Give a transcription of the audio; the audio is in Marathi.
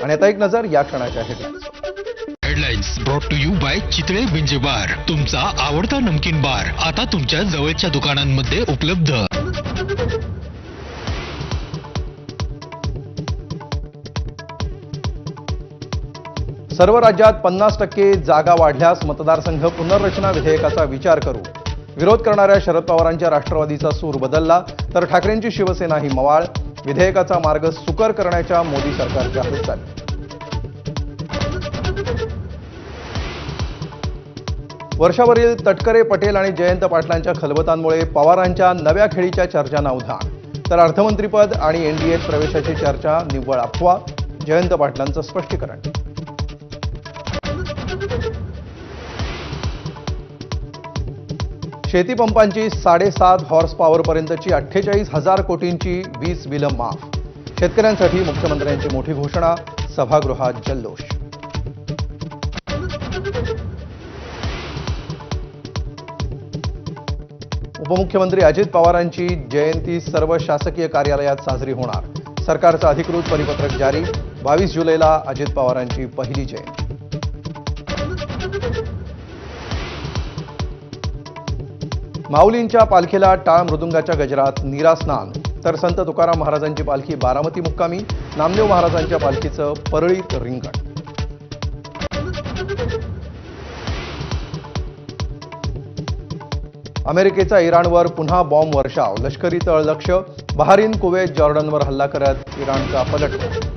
आणि आता एक नजर या क्षणाच्या headlines. Headlines brought to you by Chitale विंजे बार, तुमचा आवडता नमकीन बार आता तुमच्या जवळच्या दुकानांमध्ये उपलब्ध। सर्व राज्यात 50% जागा वाढल्यास मतदारसंघ पुनर्रचना विधेयकाचा विचार करू। विरोध करणाऱ्या शरद पवारांच्या राष्ट्रवादीचा सूर बदलला तर ठाकरेंची शिवसेनाही मवाळ। विधेयकाचा मार्ग सुकर करण्याच्या मोदी सरकारच्या हालचाली। वर्षावरील तटकरे, पटेल आणि जयंत पाटलांच्या खलबतांमुळे पवारांच्या नव्या खेळीच्या चर्चांना उधाण, तर अर्थमंत्रीपद आणि एनडीएत प्रवेशाची चर्चा निव्वळ अफवा। जयंत पाटलांचं स्पष्टीकरण। शेतीपंपांची 7.5 हॉर्स पॉवर पर्यंतची 48,000 कोटींची वीज बिलं माफ। शेतकऱ्यांसाठी मुख्यमंत्र्यांची मोठी घोषणा। सभागृहात जल्लोष। उपमुख्यमंत्री अजित पवारांची जयंती सर्व शासकीय कार्यालयात साजरी होणार। सरकारचं अधिकृत परिपत्रक जारी। 22 जुलैला अजित पवारांची पहिली जयंती। माऊलींच्या पालखीला टाळ मृदुंगाच्या गजरात नीरास्नान, तर संत तुकाराम महाराजांची पालखी बारामती मुक्कामी। नामदेव महाराजांच्या पालखीचं परळीत रिंगण। अमेरिकेचा इराणवर पुन्हा बॉम्ब वर्षाव। लष्करी तळ लक्ष्य। बहारीन, कुवेत, जॉर्डनवर हल्ला करत इराणचा पलटवार।